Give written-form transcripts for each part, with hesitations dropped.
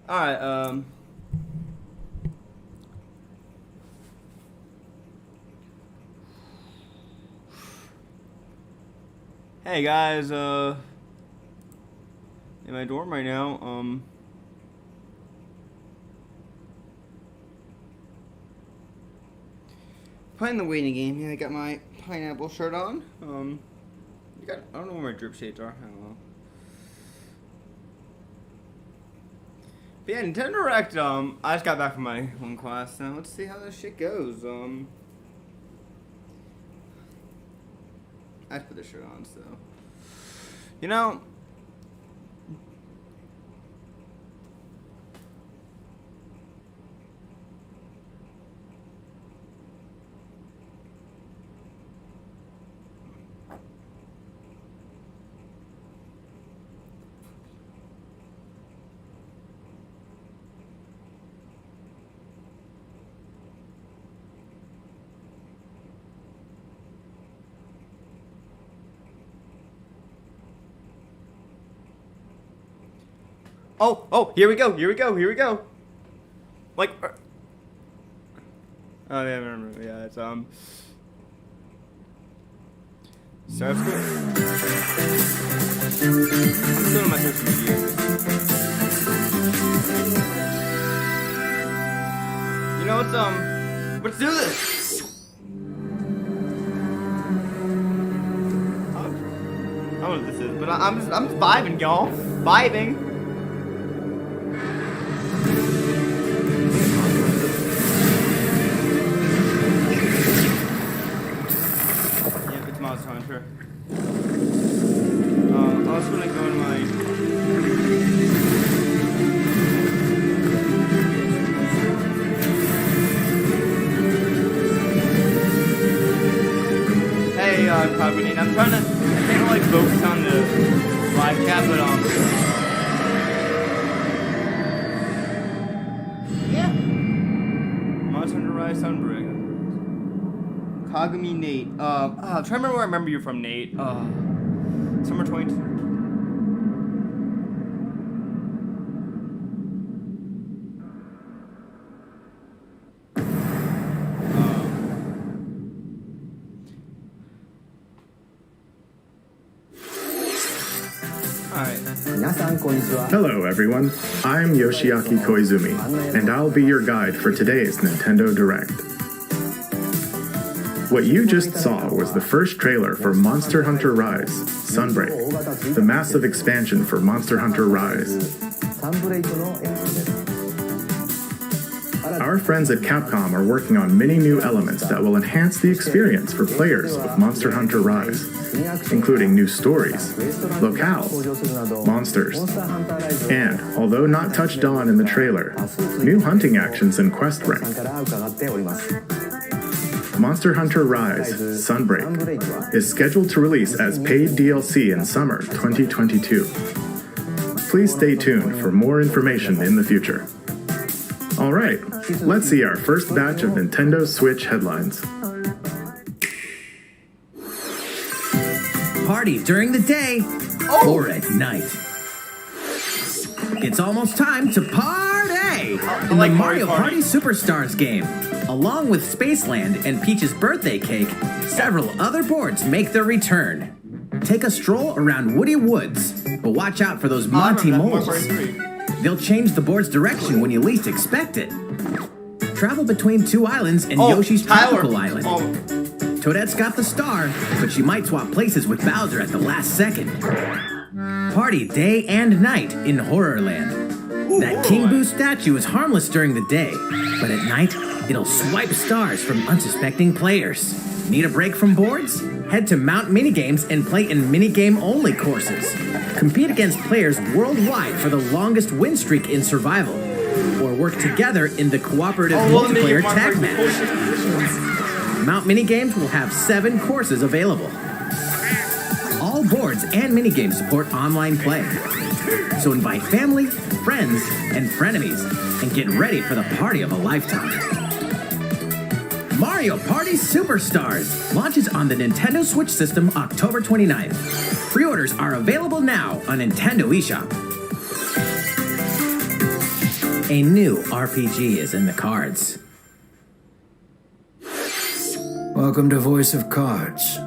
Alright, hey guys, in my dorm right now, playing the waiting game. Yeah, I got my pineapple shirt on. I don't know where my drip shades are. I don't know. But yeah, Nintendo Direct, I just got back from my one class, now let's see how this shit goes. I just put this shirt on, so. You know. Oh, here we go. Like, oh yeah, I remember. Yeah, it's Start school. I'm still on my social media. You know what? Let's do this. I don't know what this is, but I'm just vibing, y'all. Vibing. Hunter. Also when I go in my hey, Cognitive, I'm trying to like focus on the live chat, but yeah. Monster Hunter Rise Sunbreak. Kagami Nate. I'm trying to remember where I remember you from, Nate. Summer 22. Hello everyone, I'm Yoshiaki Koizumi, and I'll be your guide for today's Nintendo Direct. What you just saw was the first trailer for Monster Hunter Rise, Sunbreak, the massive expansion for Monster Hunter Rise. Our friends at Capcom are working on many new elements that will enhance the experience for players of Monster Hunter Rise, including new stories, locales, monsters, and, although not touched on in the trailer, new hunting actions and quest rank. Monster Hunter Rise, Sunbreak, is scheduled to release as paid DLC in summer 2022. Please stay tuned for more information in the future. Alright, let's see our first batch of Nintendo Switch headlines. Party during the day or at night. It's almost time to party in the Mario Party Superstars game. Along with Spaceland and Peach's birthday cake, several other boards make their return. Take a stroll around Woody Woods, but watch out for those Monty moles. They'll change the board's direction when you least expect it. Travel between two islands and Yoshi's Tropical Island. Toadette's got the star, but she might swap places with Bowser at the last second. Party day and night in Horrorland. That King Boo statue is harmless during the day, but at night, it'll swipe stars from unsuspecting players. Need a break from boards? Head to Mount Minigames and play in minigame-only courses. Compete against players worldwide for the longest win streak in survival. Or work together in the cooperative multiplayer tag match. Mount Minigames will have 7 courses available. All boards and minigames support online play. So invite family, friends, and frenemies, and get ready for the party of a lifetime. Mario Party Superstars launches on the Nintendo Switch system October 29th. Pre-orders are available now on Nintendo eShop. A new RPG is in the cards. Welcome to Voice of Cards.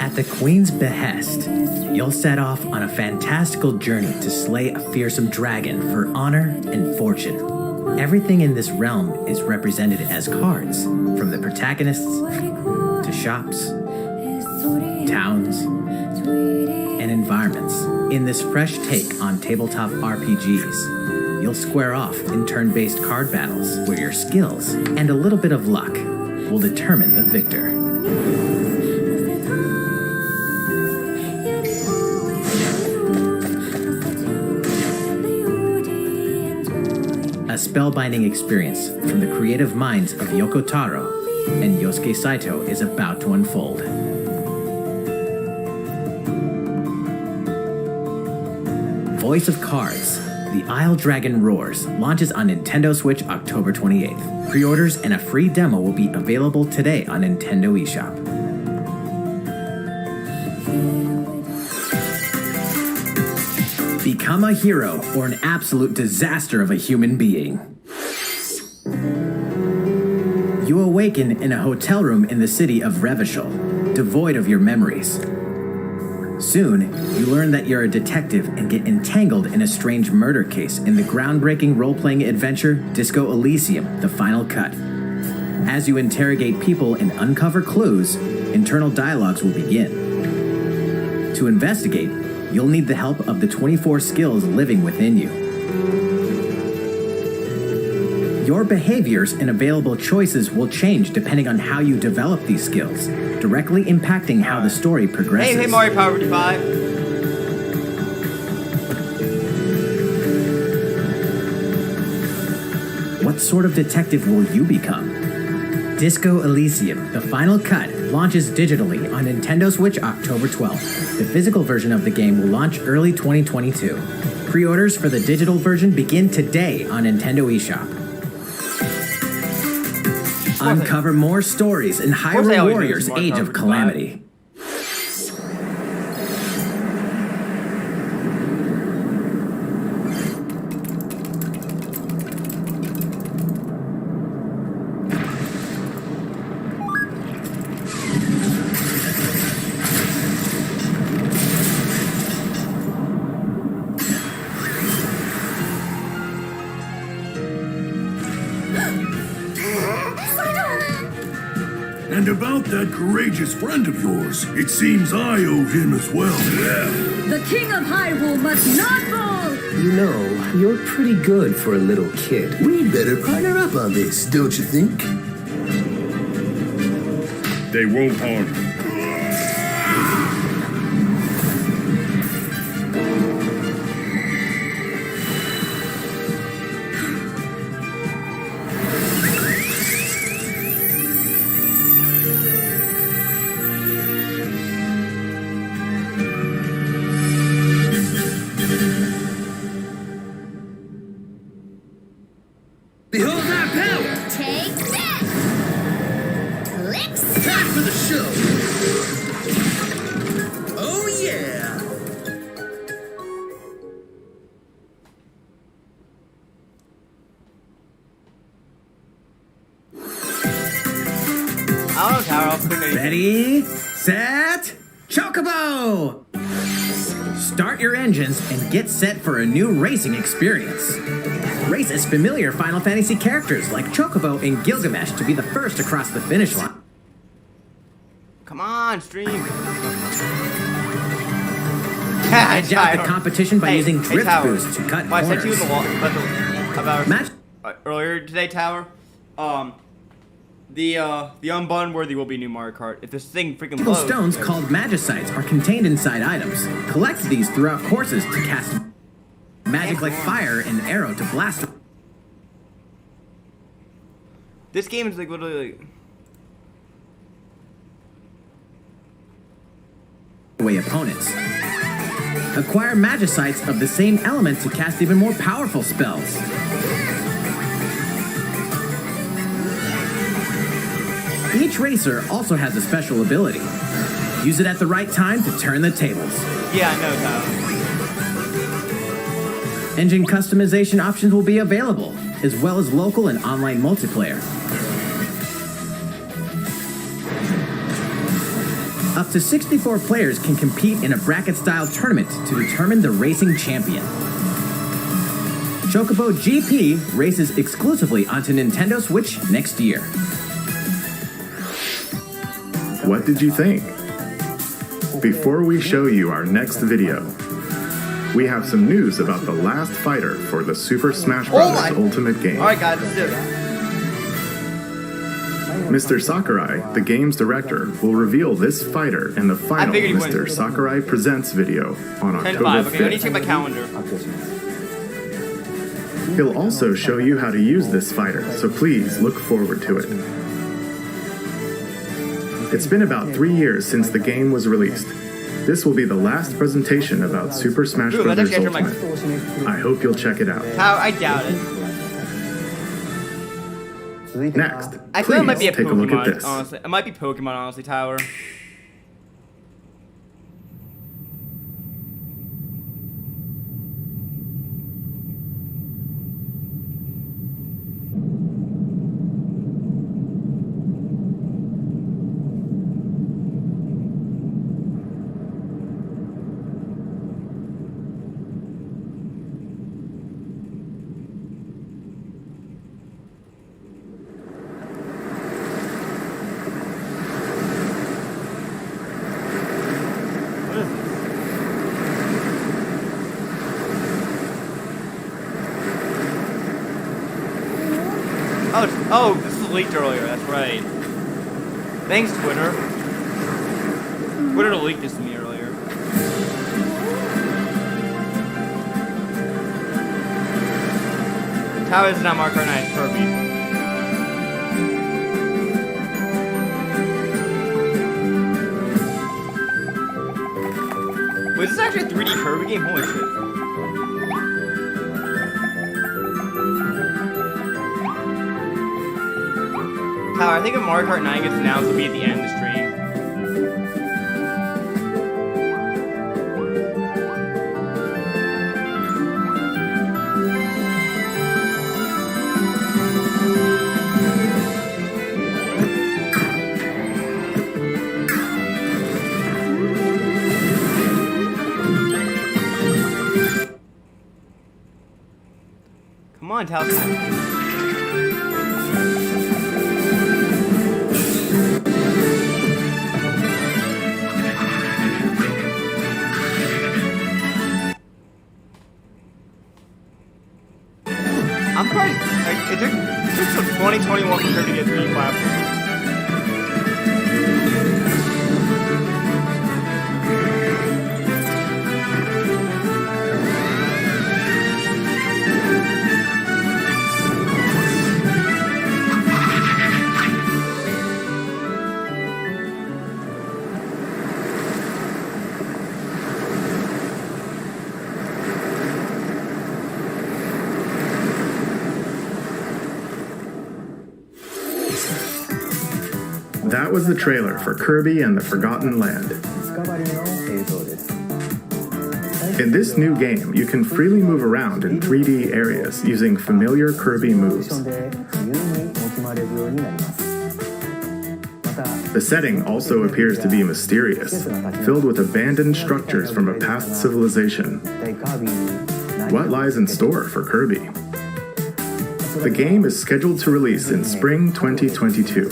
At the Queen's behest, you'll set off on a fantastical journey to slay a fearsome dragon for honor and fortune. Everything in this realm is represented as cards, from the protagonists to shops, towns, and environments. In this fresh take on tabletop RPGs, you'll square off in turn-based card battles where your skills and a little bit of luck will determine the victor. A spellbinding experience from the creative minds of Yoko Taro and Yosuke Saito is about to unfold. Voice of Cards, The Isle Dragon Roars launches on Nintendo Switch October 28th. Pre-orders and a free demo will be available today on Nintendo eShop. Become a hero or an absolute disaster of a human being. You awaken in a hotel room in the city of Revachol, devoid of your memories. Soon, you learn that you're a detective and get entangled in a strange murder case in the groundbreaking role-playing adventure Disco Elysium: The Final Cut. As you interrogate people and uncover clues, internal dialogues will begin. To investigate, you'll need the help of the 24 skills living within you. Your behaviors and available choices will change depending on how you develop these skills, directly impacting how the story progresses. Hey, Mario Power 55. What sort of detective will you become? Disco Elysium: The Final Cut launches digitally on Nintendo Switch October 12th. The physical version of the game will launch early 2022. Pre-orders for the digital version begin today on Nintendo eShop. Uncover more stories in Hyrule Warriors: Age of Calamity. And about that courageous friend of yours, it seems I owe him as well. The King of Hyrule must not fall! You know, you're pretty good for a little kid. We'd better partner up on this, don't you think? They won't harm him. Behold our power! Take that! Clicks! Time for the show! Oh yeah! I don't know, Taro. Ready, set, Chocobo! Start your engines and get set for a new racing experience. Race as familiar Final Fantasy characters like Chocobo and Gilgamesh to be the first across the finish line. Come on, stream. Edge out the competition by using Drift Tower. Boost to cut I sent you in corners. the wall about Match- earlier today, Tower. The Unbunworthy will be new Mario Kart. If this thing freaking Magical blows. stones called Magicites are contained inside items. Collect these throughout courses to cast magic like fire and arrow to blast This game is like literally like, away opponents. Acquire Magicites of the same element to cast even more powerful spells. Each racer also has a special ability. Use it at the right time to turn the tables. Yeah, I know, Tyler. Engine customization options will be available, as well as local and online multiplayer. Up to 64 players can compete in a bracket-style tournament to determine the racing champion. Chocobo GP races exclusively onto Nintendo Switch next year. What did you think? Before we show you our next video, we have some news about the last fighter for the Super Smash Bros. Ultimate game. Alright, guys, let's do it. Mr. Sakurai, the game's director, will reveal this fighter in the final figured he Mr. wouldn't. Sakurai Presents video on 10 October 5. Okay, I need to 5th. check my calendar. He'll also show you how to use this fighter, so please look forward to it. It's been about 3 years since the game was released. This will be the last presentation about Super Smash Ooh, Bros. that's actually Ultimate. I hope you'll check it out. How? I doubt it. Next, I feel it might be please a take a look at Pokemon, this. honestly. It might be Pokemon, honestly, Tyler. What is this? Oh, this was leaked earlier, that's right. Thanks, Twitter. Twitter leaked this to me earlier. How is it not Mario Kart 9? It's Kirby. Wait, is this actually a 3D Kirby game? Holy shit. Tyler, I think if Mario Kart 9 gets announced, it'll be at the end of the stream. Come on, Tyler. I'm probably like, it took till 2021 for her to get 3D platform. That was the trailer for Kirby and the Forgotten Land. In this new game, you can freely move around in 3D areas using familiar Kirby moves. The setting also appears to be mysterious, filled with abandoned structures from a past civilization. What lies in store for Kirby? The game is scheduled to release in spring 2022.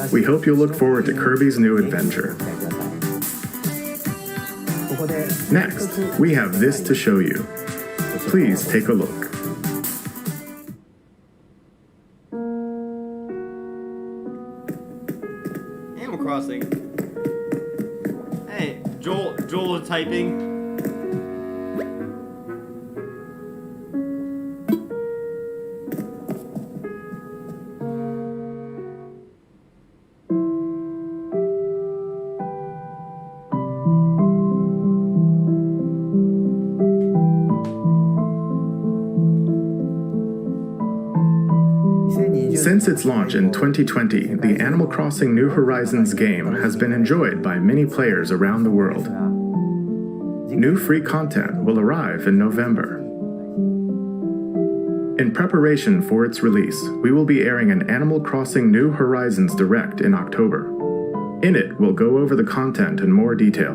We hope you'll look forward to Kirby's new adventure. Next, we have this to show you. Please take a look. Animal Crossing. Hey, Joel is typing. Since its launch in 2020, the Animal Crossing New Horizons game has been enjoyed by many players around the world. New free content will arrive in November. In preparation for its release, we will be airing an Animal Crossing New Horizons Direct in October. In it, we'll go over the content in more detail.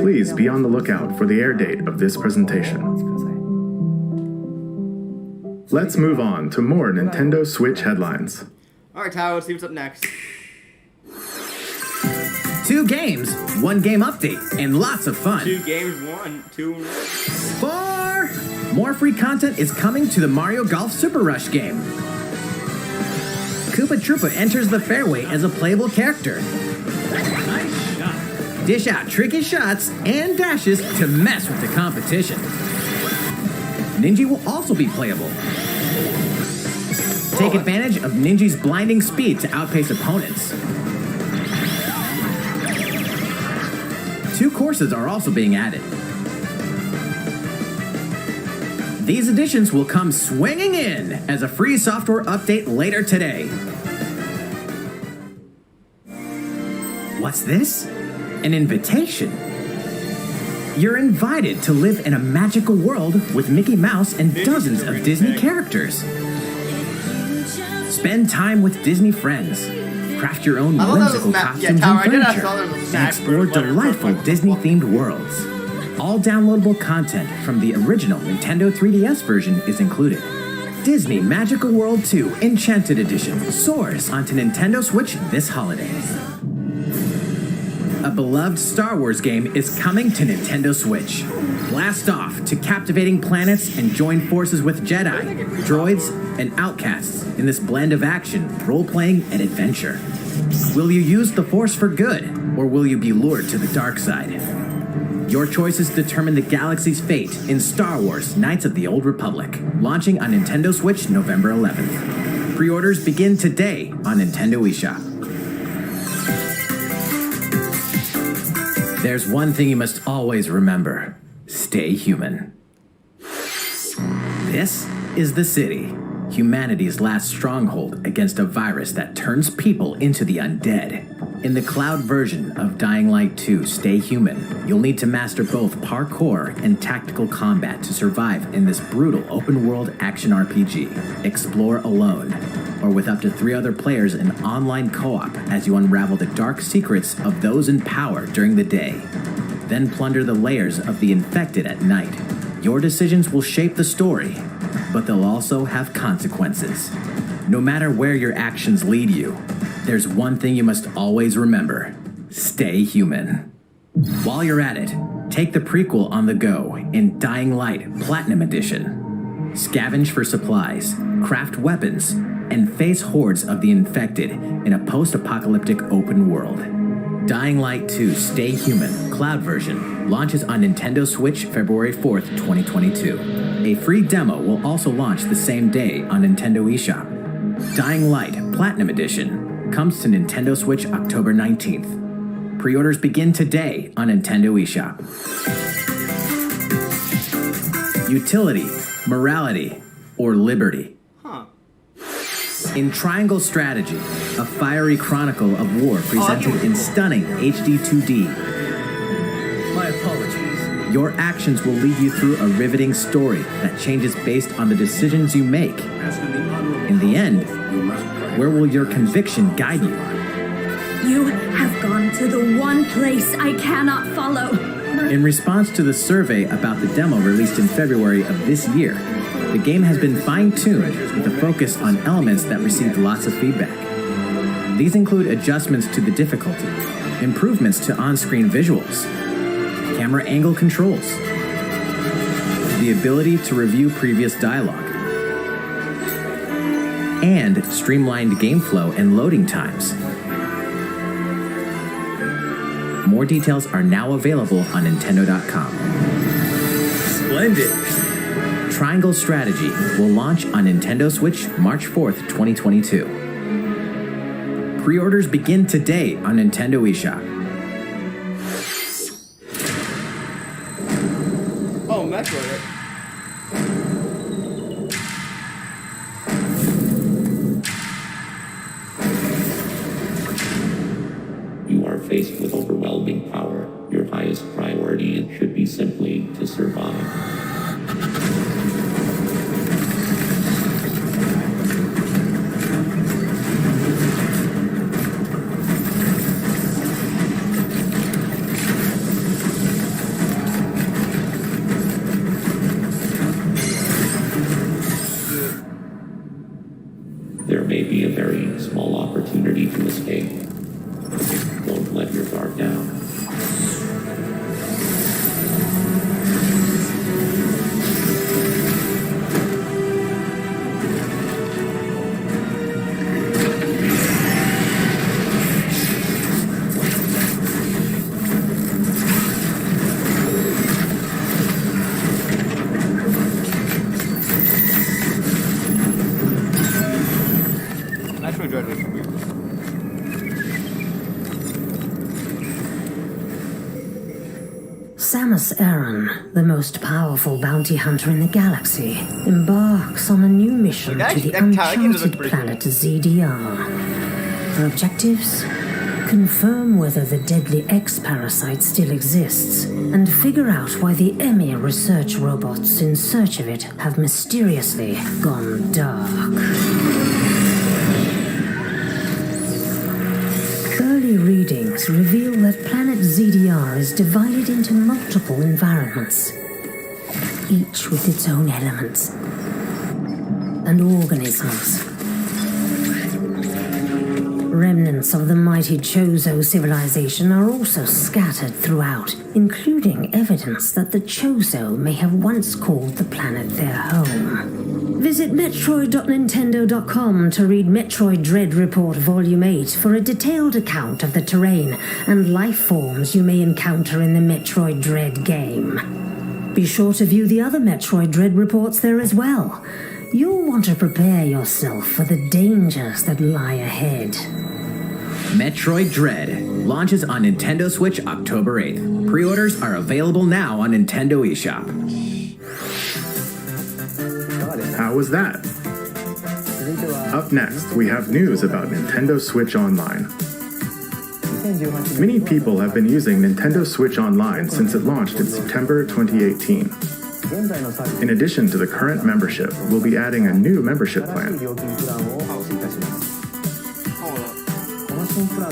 Please be on the lookout for the air date of this presentation. Let's move on to more Nintendo Switch headlines. Alright, Tyler, let's see what's up next. 2 games, 1 game update, and lots of fun. 2 games, 2. 4! More free content is coming to the Mario Golf Super Rush game. Koopa Troopa enters the fairway as a playable character. Nice shot. Dish out tricky shots and dashes to mess with the competition. Ninja will also be playable. Take advantage of Ninja's blinding speed to outpace opponents. 2 courses are also being added. These additions will come swinging in as a free software update later today. What's this? An invitation. You're invited to live in a magical world with Mickey Mouse and dozens of Disney characters. Spend time with Disney friends. Craft your own whimsical costumes and furniture. And explore delightful Disney-themed worlds. All downloadable content from the original Nintendo 3DS version is included. Disney Magical World 2 Enchanted Edition soars onto Nintendo Switch this holiday. A beloved Star Wars game is coming to Nintendo Switch. Blast off to captivating planets and join forces with Jedi, droids, and outcasts in this blend of action, role-playing, and adventure. Will you use the Force for good, or will you be lured to the dark side? Your choices determine the galaxy's fate in Star Wars Knights of the Old Republic, launching on Nintendo Switch November 11th. Pre-orders begin today on Nintendo eShop. There's one thing you must always remember. Stay human. This is the city, humanity's last stronghold against a virus that turns people into the undead. In the cloud version of Dying Light 2 Stay Human, you'll need to master both parkour and tactical combat to survive in this brutal open-world action RPG. Explore alone, or with up to 3 other players in online co-op as you unravel the dark secrets of those in power during the day. Then plunder the layers of the infected at night. Your decisions will shape the story, but they'll also have consequences. No matter where your actions lead you, there's one thing you must always remember. Stay human. While you're at it, take the prequel on the go in Dying Light Platinum Edition. Scavenge for supplies, craft weapons, and face hordes of the infected in a post-apocalyptic open world. Dying Light 2 Stay Human Cloud version launches on Nintendo Switch February 4th, 2022. A free demo will also launch the same day on Nintendo eShop. Dying Light Platinum Edition comes to Nintendo Switch October 19th. Pre-orders begin today on Nintendo eShop. Utility, morality, or liberty. In Triangle Strategy, a fiery chronicle of war presented in stunning HD 2D. My apologies. Your actions will lead you through a riveting story that changes based on the decisions you make. In the end, where will your conviction guide you? You have gone to the one place I cannot follow. In response to the survey about the demo released in February of this year, the game has been fine-tuned with a focus on elements that received lots of feedback. These include adjustments to the difficulty, improvements to on-screen visuals, camera angle controls, the ability to review previous dialogue, and streamlined game flow and loading times. More details are now available on Nintendo.com. Splendid. Triangle Strategy will launch on Nintendo Switch March 4th, 2022. Pre-orders begin today on Nintendo eShop. Oh, Metroid. faced with overwhelming power, your highest priority should be simply to survive. There may be a very small opportunity to escape. Don't let your guard down. National Dread was weird. Samus Aran, the most powerful bounty hunter in the galaxy, embarks on a new mission That- to the that Tarkin does look uncharted pretty planet ZDR. Her objectives? Confirm whether the deadly X-parasite still exists, and figure out why the EMI research robots in search of it have mysteriously gone dark. Early readings reveal that planet ZDR is divided into multiple environments, each with its own elements and organisms. Remnants of the mighty Chozo civilization are also scattered throughout, including evidence that the Chozo may have once called the planet their home. Visit Metroid.Nintendo.com to read Metroid Dread Report Volume 8 for a detailed account of the terrain and life forms you may encounter in the Metroid Dread game. Be sure to view the other Metroid Dread reports there as well. You'll want to prepare yourself for the dangers that lie ahead. Metroid Dread launches on Nintendo Switch October 8th. Pre-orders are available now on Nintendo eShop. How was that? Up next, we have news about Nintendo Switch Online. Many people have been using Nintendo Switch Online since it launched in September 2018. In addition to the current membership, we'll be adding a new membership plan.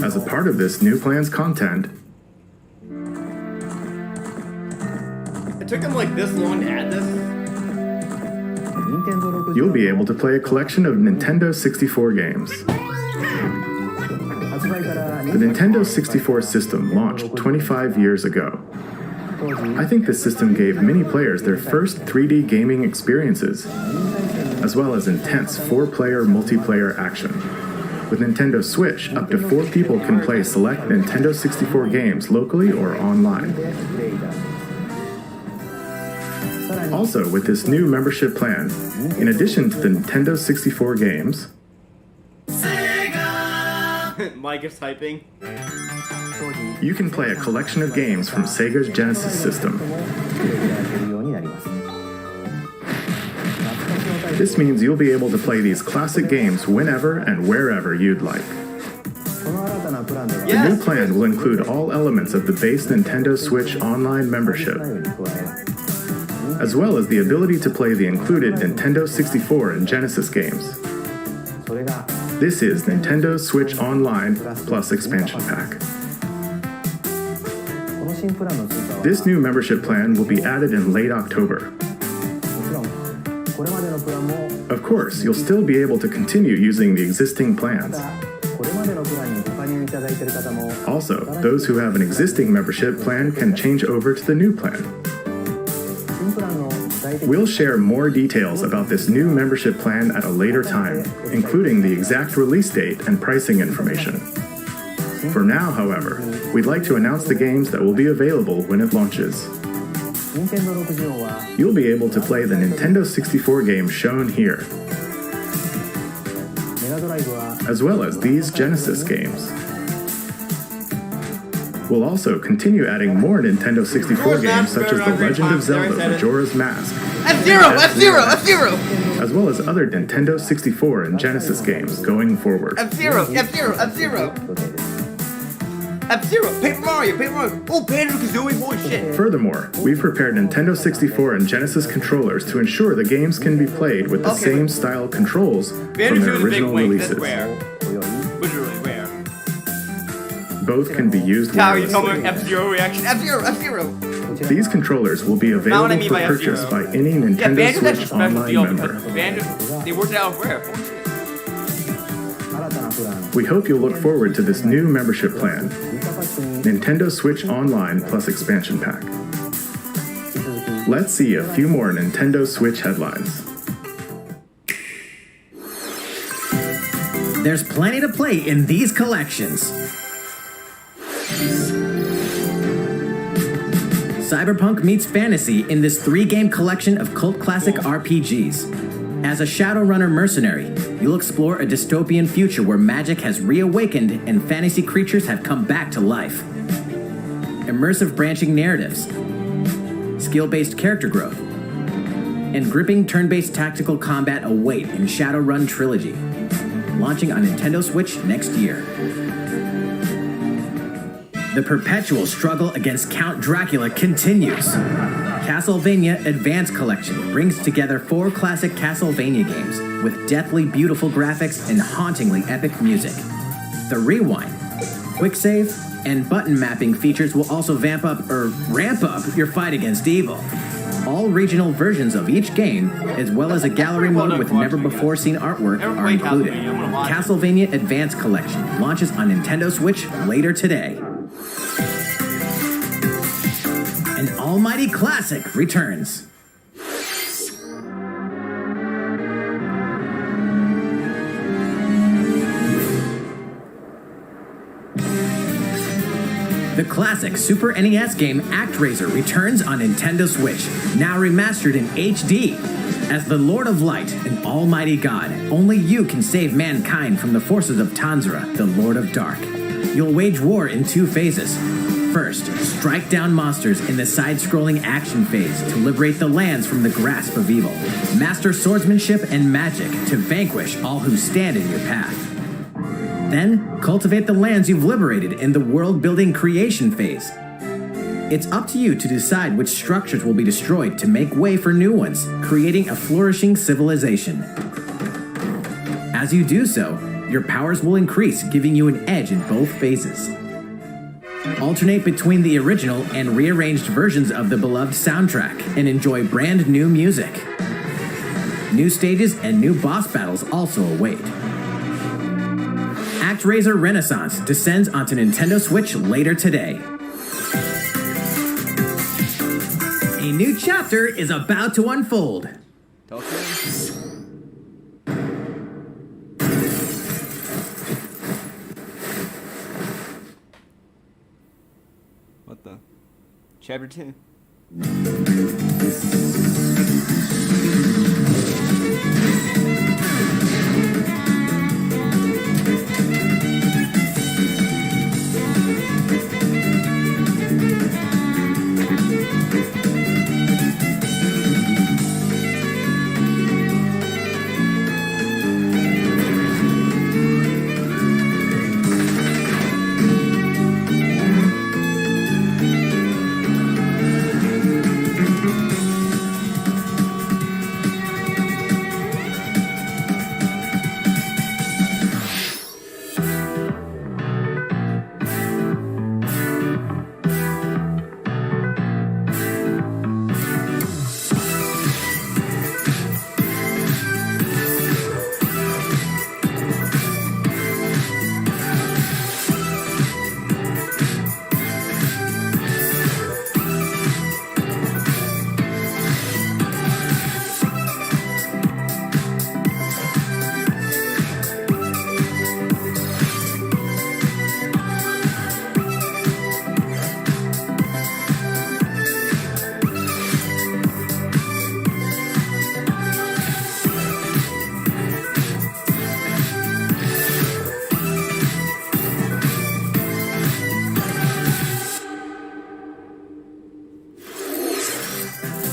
As a part of this new plan's content, It took him like this long to add this? you'll be able to play a collection of Nintendo 64 games. The Nintendo 64 system launched 25 years ago. I think this system gave many players their first 3D gaming experiences, as well as intense 4-player multiplayer action. With Nintendo Switch, up to 4 people can play select Nintendo 64 games locally or online. Also, with this new membership plan, in addition to the Nintendo 64 games, Mike is typing. you can play a collection of games from Sega's Genesis system. This means you'll be able to play these classic games whenever and wherever you'd like. The new plan will include all elements of the base Nintendo Switch Online membership, as well as the ability to play the included Nintendo 64 and Genesis games. This is Nintendo Switch Online plus expansion pack. This new membership plan will be added in late October. Of course, you'll still be able to continue using the existing plans. Also, those who have an existing membership plan can change over to the new plan. We'll share more details about this new membership plan at a later time, including the exact release date and pricing information. For now, however, we'd like to announce the games that will be available when it launches. You'll be able to play the Nintendo 64 games shown here, as well as these Genesis games. We'll also continue adding more Nintendo 64 games such as The Legend of Zelda Majora's Mask, F-Zero! as well as other Nintendo 64 and Genesis games going forward. F-Zero! F-Zero, Paper Mario. Oh, Banjo-Kazooie, holy shit. Furthermore, we've prepared Nintendo 64 and Genesis controllers to ensure the games can be played with the same style controls from their Banjo-Kazooie's a big original wink, that's releases. rare. Literally rare. Both can be used How you told me wirelessly. F-Zero reaction? F-Zero. These controllers will be Not what I available mean for by purchase F-Zero. by any Yeah, Nintendo Banjo's actually a Switch special Online deal member. because Banjo, they worked it out rare. Holy shit. We hope you'll look forward to this new membership plan, Nintendo Switch Online plus expansion pack. Let's see a few more Nintendo Switch headlines. There's plenty to play in these collections. Cyberpunk meets fantasy in this 3-game collection of cult classic RPGs. As a Shadowrunner mercenary, you'll explore a dystopian future where magic has reawakened and fantasy creatures have come back to life. Immersive branching narratives, skill-based character growth, and gripping turn-based tactical combat await in Shadowrun Trilogy, launching on Nintendo Switch next year. The perpetual struggle against Count Dracula continues. Castlevania Advance Collection brings together 4 classic Castlevania games with deathly beautiful graphics and hauntingly epic music. The Rewind, Quick Save, and button mapping features will also ramp up your fight against evil. All regional versions of each game, as well as a gallery mode with never-before-seen artwork, are included. Castlevania Advance Collection launches on Nintendo Switch later today. An almighty classic returns. The classic Super NES game ActRaiser returns on Nintendo Switch, now remastered in HD. As the Lord of Light, an almighty god, only you can save mankind from the forces of Tanzra, the Lord of Dark. You'll wage war in 2 phases. First, strike down monsters in the side-scrolling action phase to liberate the lands from the grasp of evil. Master swordsmanship and magic to vanquish all who stand in your path. Then, cultivate the lands you've liberated in the world-building creation phase. It's up to you to decide which structures will be destroyed to make way for new ones, creating a flourishing civilization. As you do so, your powers will increase, giving you an edge in both phases. Alternate between the original and rearranged versions of the beloved soundtrack and enjoy brand new music. New stages and new boss battles also await. ActRaiser Renaissance descends onto Nintendo Switch later today. A new chapter is about to unfold. What the? Chapter 2.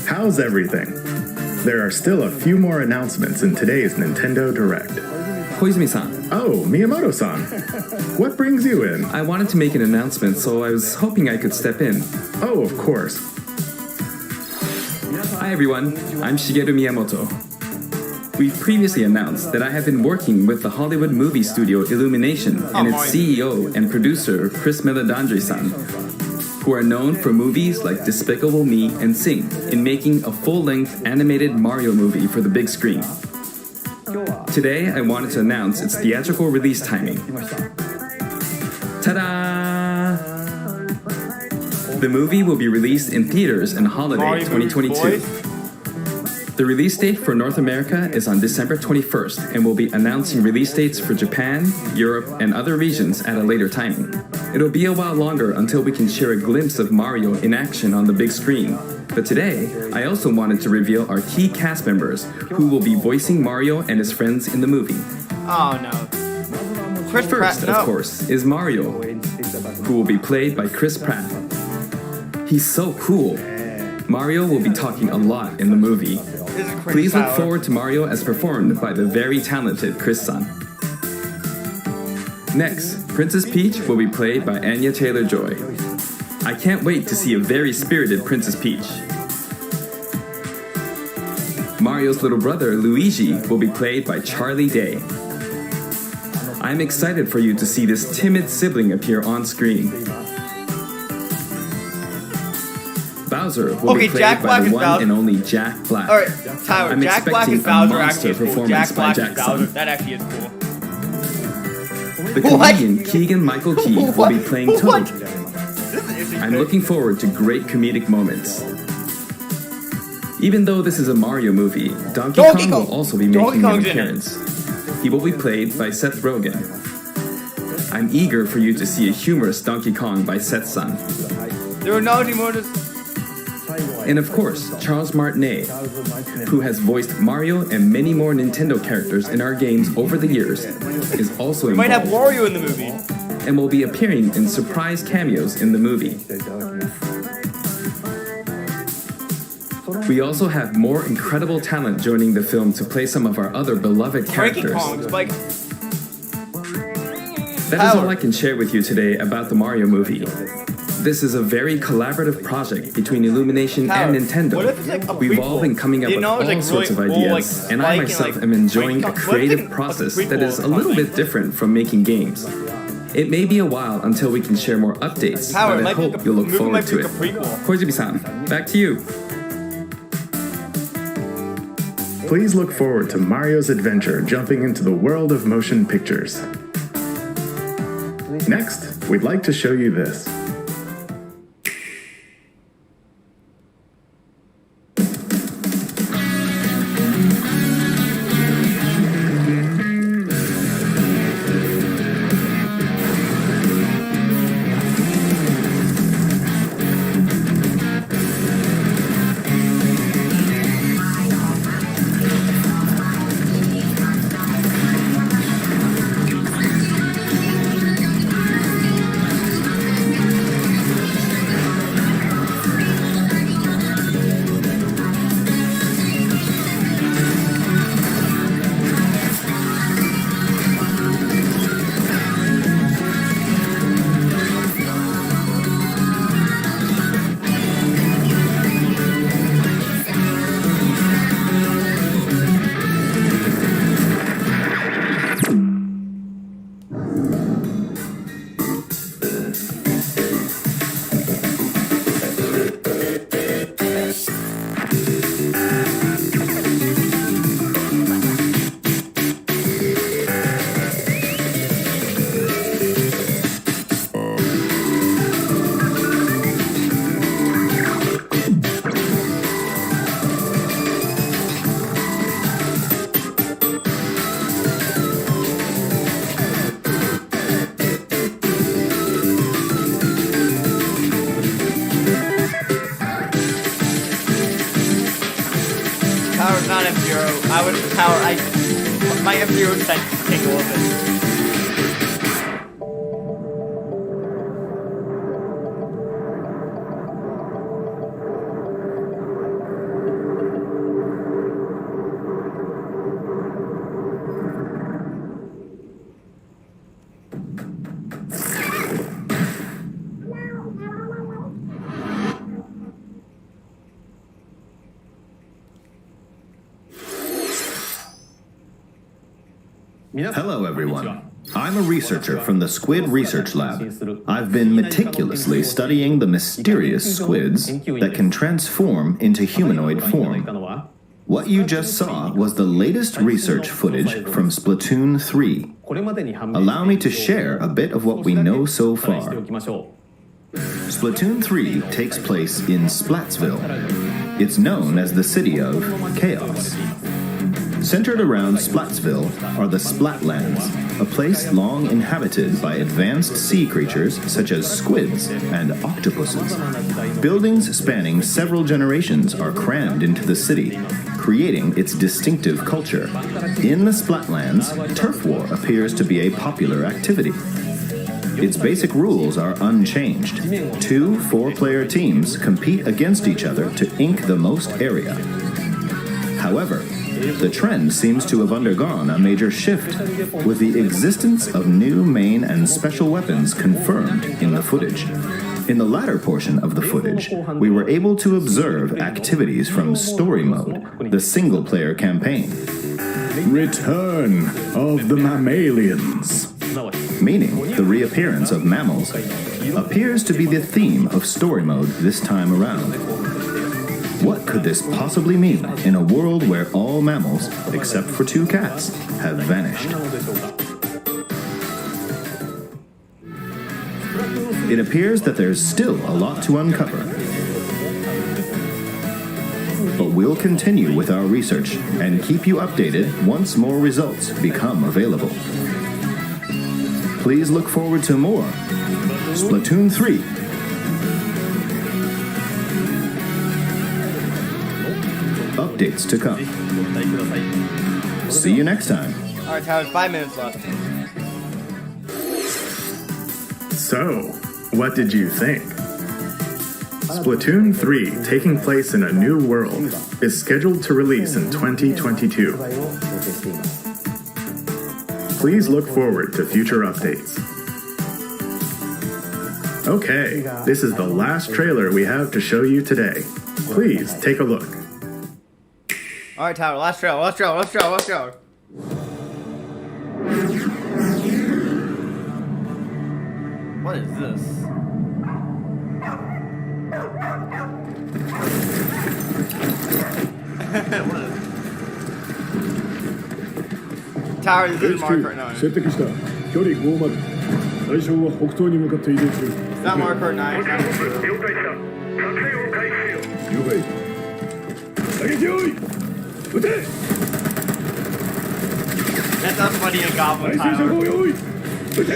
How's everything? There are still a few more announcements in today's Nintendo Direct. 小泉さん Oh, Miyamoto-san. What brings you in? I wanted to make an announcement, so I was hoping I could step in. Oh, of course. Hi everyone, I'm Shigeru Miyamoto. We've previously announced that I have been working with the Hollywood movie studio Illumination and its CEO and producer Chris Meledandri-san, who are known for movies like Despicable Me and Sing, in making a full-length animated Mario movie for the big screen. Today, I wanted to announce its theatrical release timing. Ta-da! The movie will be released in theaters in holiday 2022. The release date for North America is on December 21st and will be announcing release dates for Japan, Europe, and other regions at a later timing. It'll be a while longer until we can share a glimpse of Mario in action on the big screen. But today, I also wanted to reveal our key cast members who will be voicing Mario and his friends in the movie. Oh no. Chris First, Pratt, no. of course, is Mario, who will be played by Chris Pratt. He's so cool. Mario will be talking a lot in the movie. Please look forward to Mario as performed by the very talented Chris-san. Next, Princess Peach will be played by Anya Taylor-Joy. I can't wait to see a very spirited Princess Peach. Mario's little brother, Luigi, will be played by Charlie Day. I'm excited for you to see this timid sibling appear on screen. Bowser will be played Jack by Black the is one Bowser. and only Jack Black. Alright, Tyler, I'm Jack Black expecting is Bowser a monster actually is cool. performance Jack by Black is Jackson. Bowser. That actually is cool. The comedian Keegan-Michael Key will be playing Toad. I'm looking forward to great comedic moments. Even though this is a Mario movie, Donkey Kong will also be making an appearance. He will be played by Seth Rogen. I'm eager for you to see a humorous Donkey Kong by Seth's son. There are no more. And of course, Charles Martinet, who has voiced Mario and many more Nintendo characters in our games over the years, is also Might have involved Wario in the movie. and will be appearing in surprise cameos in the movie. We also have more incredible talent joining the film to play some of our other beloved Frankie characters. Kong, Spike. That is all I can share with you today about the Mario movie. This is a very collaborative project between Illumination and Nintendo. What if it's like a We've all been coming up You with know, all it's like sorts of really old, ideas, like and I Spike and, myself like, am enjoying a Frankie Kong. creative What if process it's a that is a prequel or little something? bit different from making games. It may be a while until we can share more updates, Power, but I might be hope like a- you'll look movie forward might be to like it. a prequel. Koizumi-san, back to you. Please look forward to Mario's adventure jumping into the world of motion pictures. Next, we'd like to show you this. Power's not F-Zero. I would Power. My F-Zero sent to take a little bit. Hello, everyone. I'm a researcher from the Squid Research Lab. I've been meticulously studying the mysterious squids that can transform into humanoid form. What you just saw was the latest research footage from Splatoon 3. Allow me to share a bit of what we know so far. Splatoon 3 takes place in Splatsville. It's known as the City of Chaos. Centered around Splatsville are the Splatlands, a place long inhabited by advanced sea creatures such as squids and octopuses. Buildings spanning several generations are crammed into the city, creating its distinctive culture. In the Splatlands, turf war appears to be a popular activity. Its basic rules are unchanged. 2 4-player teams compete against each other to ink the most area. However, the trend seems to have undergone a major shift, with the existence of new main and special weapons confirmed in the footage. In the latter portion of the footage, we were able to observe activities from Story Mode, the single-player campaign. Return of the mammalians. Meaning the reappearance of mammals appears to be the theme of Story Mode this time around. What could this possibly mean in a world where all mammals, except for 2 cats, have vanished? It appears that there's still a lot to uncover. But we'll continue with our research and keep you updated once more results become available. Please look forward to more Splatoon 3. Updates to come. See you next time. Alright, Tyler, 5 minutes left. So, what did you think? Splatoon 3, taking place in a new world, is scheduled to release in 2022. Please look forward to future updates. Okay, this is the last trailer we have to show you today. Please take a look. Alright, Tyler, last trailer. What is this? What is Tower, this is Mario Kart 9. 接敵した距離5まで対象は北東に向かって移動中 It's not Mario Kart 9. 了解打撃用意撃て That's not funny in Goblin 対戦車 Tyler. 砲用意撃て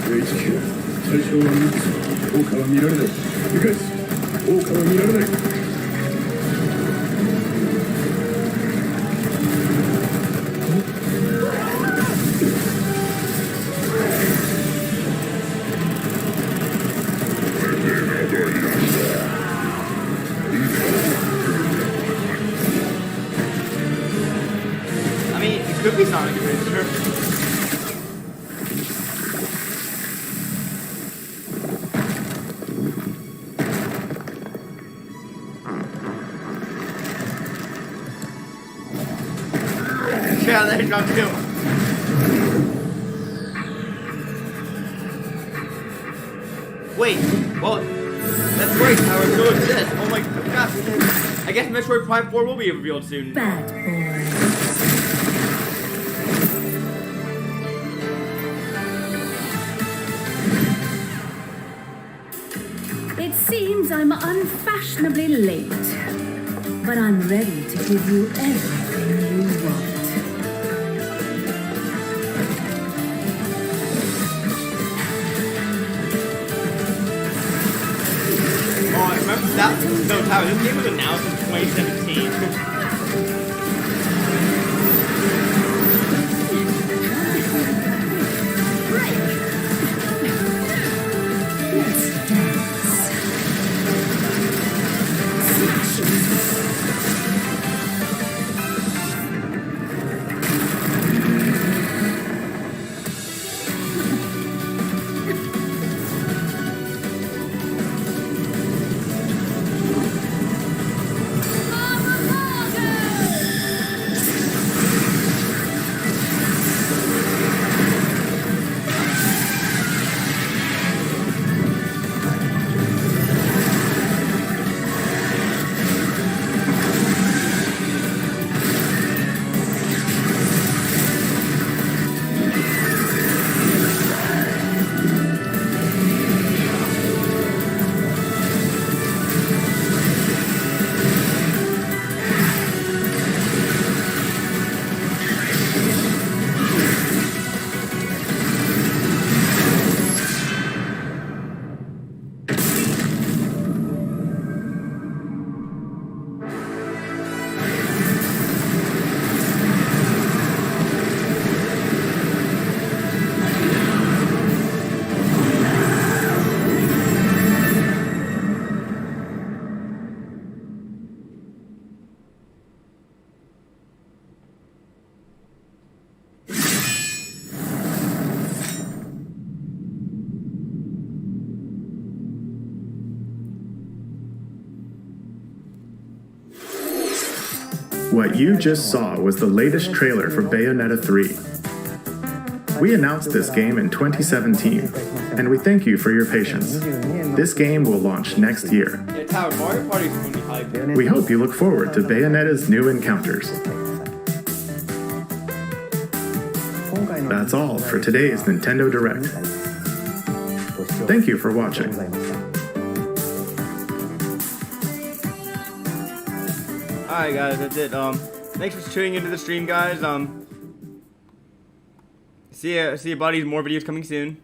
HQ 最初は3つ効果は見られない理解す効果は見られない I mean, it could be Sonic Adventure. Yeah, there you go, too. Wait, well, that's great, Tower. So is this. Oh my gosh. I guess Metroid Prime 4 will be revealed soon. Bad boy. It seems I'm unfashionably late, but I'm ready to give you everything you want. Oh, I remember that. No, Tyler, this game was announced in 2017. Let's dance. What you just saw was the latest trailer for Bayonetta 3. We announced this game in 2017, and we thank you for your patience. This game will launch next year. Yeah, Tower, Mario Party is going to be hype. We hope you look forward to Bayonetta's new encounters. That's all for today's Nintendo Direct. Thank you for watching. Alright guys, that's it. Thanks for tuning into the stream, guys. See ya buddies, more videos coming soon.